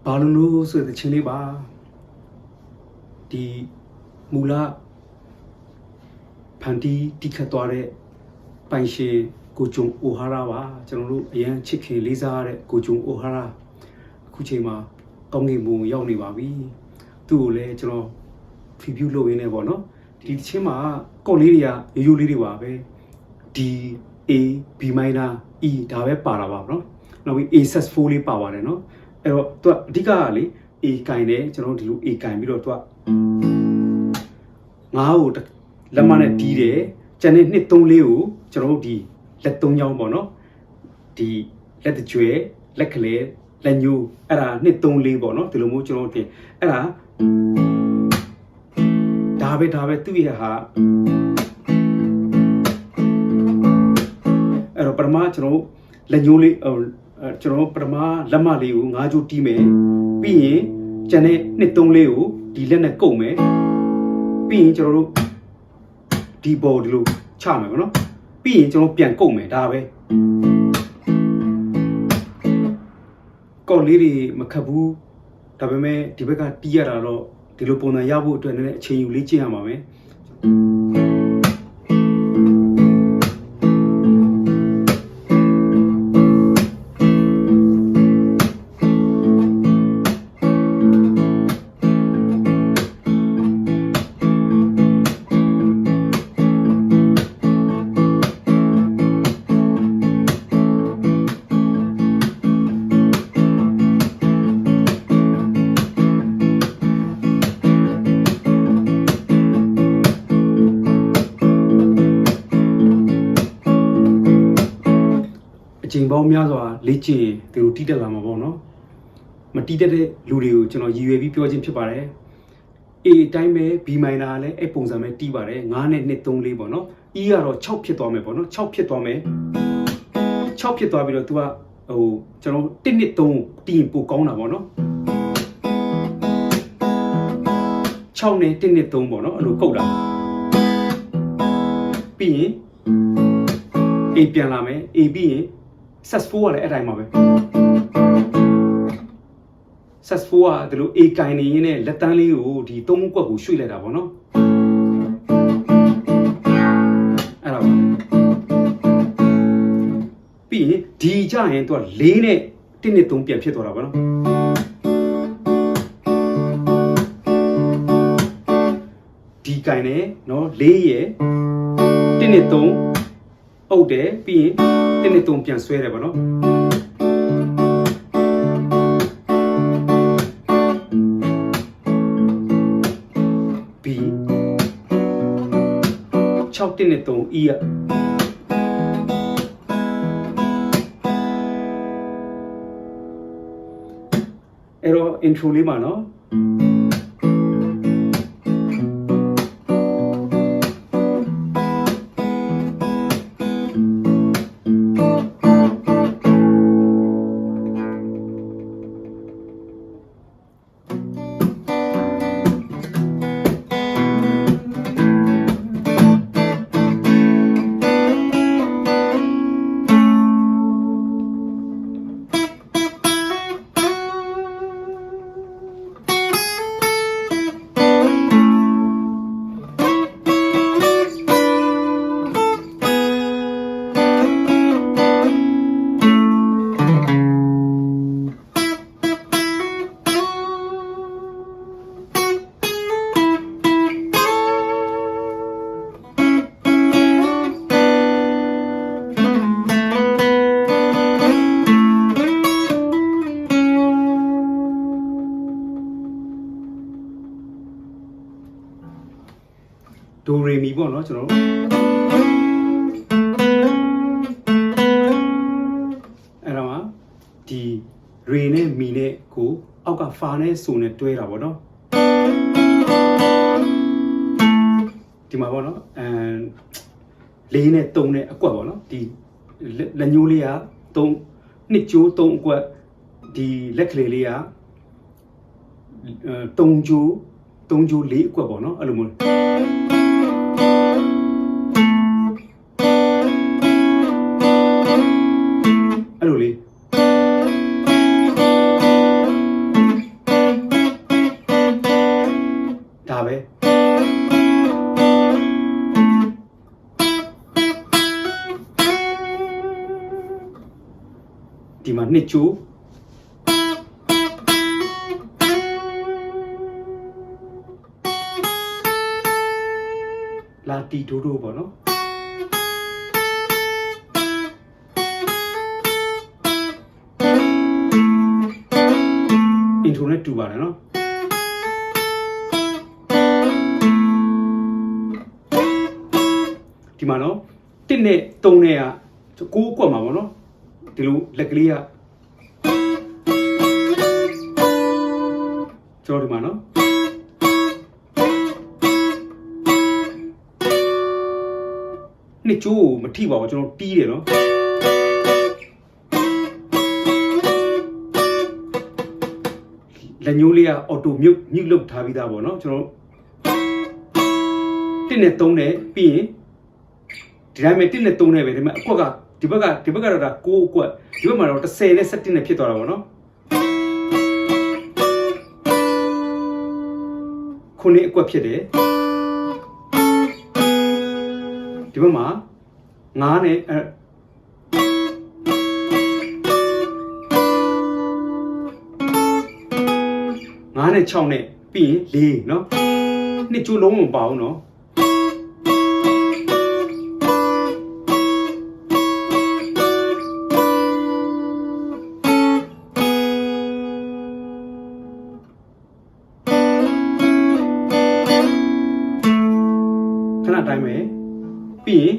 Balunu so the chiliba the mula panti tikatore panshe kuchung oharawa channel yan chicken lizard kuchung ohara kuchema kongi mu yaw ni ba bi tu le channel preview လုပ်ရင်းနဲ့ပေါ့နော်ဒီတစ်ချင်းမှာကော့လေးတွေကရိုးလေးတွေပါပဲ D A B minor E ဒါပဲပါတာပါเนาะနောက်ပြီး A sus4 လေးပါပါတယ်เนาะအဲ့တော့သူကအဓိကကလေ A ကင်တယ်ကျွန်တော်တို့ဒီလို A ကင်ပြီးတော့သူကငါးကိုလက်မနဲ့တီးတယ်ကျန်တဲ့2 3 4ကိုကျွန်တော်တို့ဒီလက်3ချောင်းပေါ့နော်ဒီလက်တကြွယ်လက်ကလေးလက်ညိုးအဲ့ဒါ2 3 4ပေါ့နော်ဒီလိုမျိုးကျွန်တော်တို့တင်အဲ့ဒါဒါပဲသူ့ရဲ့ဟာအဲ့တော့ပထမကျွန်တော်လက်ညိုးလေးကျွန်တော်ပထမလက်မလေးကို5ကြိုးတီးမယ်ပြီးရင်ကျန်တဲ့2 3 4ကိုဒီလက်နဲ့ကုတ်မယ်ပြီးရင်ကျွန်တော်တို့ဒီဘောဒီလိုချမယ်ပေါ့နော်ပြီးရင်ကျွန်တော်ပြန်ကုတ်မယ်ဒါပဲကော့လေးတွေမခတ်ဘူးဒါပေမဲ့ဒီဘက်ကတီးရတာတော့ဒီလိုပုံစံရဖို့အတွက်လည်းအချိန်ယူလေ့ကျင့်ရမှာပဲအချိန်ပေါင်းများစွာလေ့ကျင့်သူတို့တီးတက်လာမှာပေါ့နော်မတီးတက်တဲ့လူတွေကိုကျွန်တော်ရည်ရွယ်ပြီးပြောခြင်းဖြစ်ပါတယ် A အတိုင်းပဲ B minor လည်းအဲ့ပုံစံပဲတီးပါတယ်9နဲ့2 3 4ပေါ့နော် E ကတော့6ဖြစ်သွားမယ်ပေါ့နော်6ဖြစ်သွားမယ်6ဖြစ်သွားပြီးတော့ तू ကဟိုကျွန်တော်1 2 3တီးရင်ပိုကောင်းတာပေါ့နော်6နဲ့1 2 3ပေါ့နော်အဲ့လိုကုတ်တာပြီးရင် A ပြန်လာမယ် A ပြီးရင်sus4 ကလည်းအဲ့တိုင်းပါပဲ sus4 ကဒီလို A ကင်နေရင်းနဲ့လက်တန်းလေးကိုဒီ3ကွက်ကိုရွှေ့လိုက်တာပေါ့နော်အဲ့ဒါပါပြီးရင်ဒီကြရင်သူက4နဲ့1နဲ့3ပြန်ဖြစ်သွားတာပေါ့နော်ဒီကင်နေနော်4ရယ်1နဲ့3အုပ်တယ်ပြီးရင်1နဲ့3ပြန်ဆွဲတယ်ပေါ့နော်ပြီး6 1နဲ့3 E อ่ะအဲ့တော့ intro လေးမှာနော် do re mi ပေါ့နော်ကျွန်တော်အဲ့တော့ဒီ re နဲ့ mi နဲ့ကိုအောက်က fa နဲ့ so နဲ့တွဲတာပေါ့နော်ဒီမှာပေါ့နော်4နဲ့3နဲ့အကွက်ပေါ့နော်ဒီလက်ညိုးလေးက3နှစ်ကျိုး3အကွက်ဒီလက်ကလေးလေးက3ကျိုး4အကွက်ပေါ့နော်အဲ့လိုမျိုးအဲ့လိုလေးဒါပဲဒီမှာနှစ်ကျိုးလာတီဒိုဒိုပေါ့နော်အင်ထိုနဲ့တူပါတယ်နော်ဒီမှာနော်1နဲ့3နဲ့က9အကွက်မှာပေါ့နော်ဒီလိုလက်ကလေးကကျွန်တော်ဒီမှာနော်နှစ်ကျိုးကိုမထိပါဘူးကျွန်တော်တီးတယ်နော်လက်ညိုးလေးကအော်တိုမြုပ်လုပ်ထားပြီးသားပေါ့နော်ကျွန်တော်1နဲ့3နဲ့ပြီးရင်ဒီတိုင်းပဲ1နဲ့3နဲ့ပဲဒီမှာအကွက်ကဒီဘက်ကတော့ဒါ9အကွက်ဒီဘက်မှာတော့10နဲ့17နဲ့ဖြစ်သွားတာပေါ့နော်9အကွက်ဖြစ်တယ်ဒီဘက်မှာ9နဲ့9နဲ့6နဲ့ပြီးရင်4เนาะနှစ်ကျိုးလုံးမပါဘူးเนาะခဏတိုင်းပဲပြီးရင်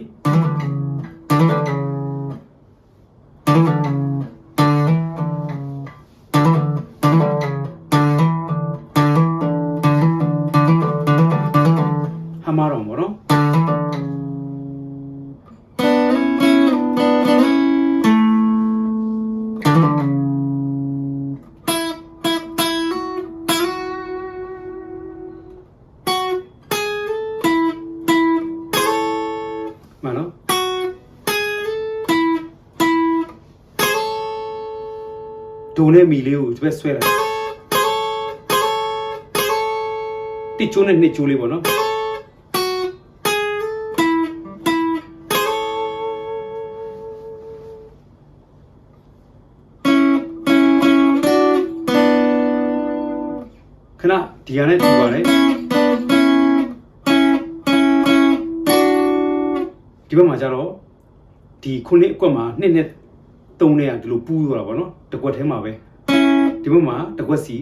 မှားတော့ဘောနော်မှန်နော်ဒိုနဲ့မီလေးကိုဒီဘက်ဆွဲလိုက်တစ်ချိုးနဲ့နှစ်ချိုးလေးပေါ့နော်ခဏဒီဟာနဲ့တူပါတယ်ဒီဘက်မှာကျတော့ဒီခုနှစ်အကွက်မှာ2နဲ့3နဲ့ကဒီလိုပူးသွားတာပေါ့နော်တစ်ကွက်ထဲမှာပဲဒီဘက်မှာတစ်ကွက်စီ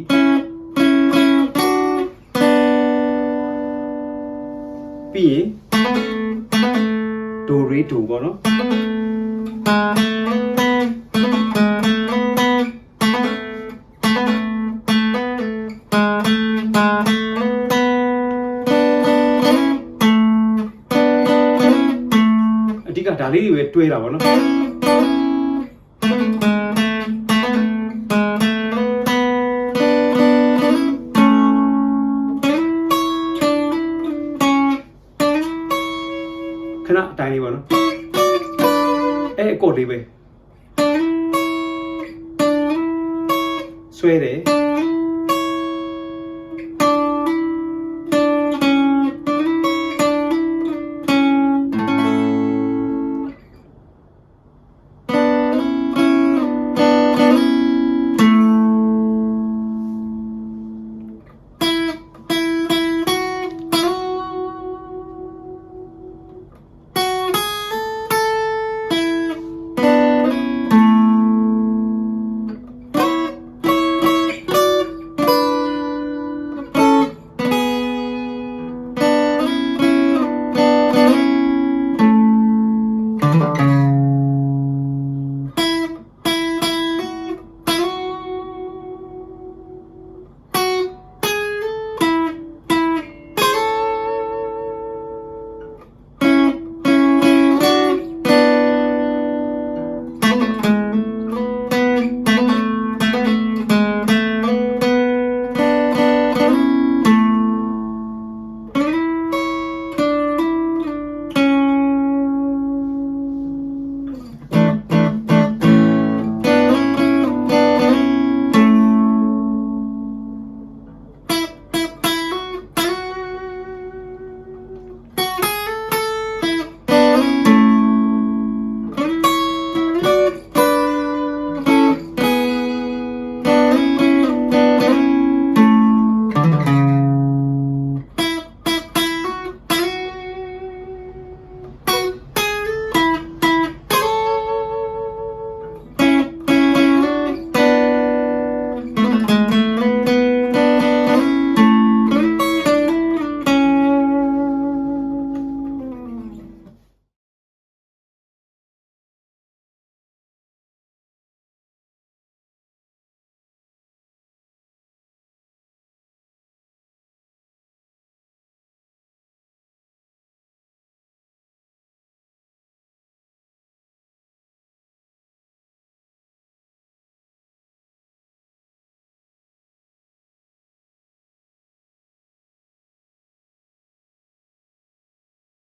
ပြီးရင်ဒိုရီဒိုပေါ့နော်အဓိကဒါလေးတွေပဲတွဲတာပေါ့နော်ခဏအတိုင်းလေးပေါ့နော်အဲ့အကော့လေးပဲဆွဲတယ်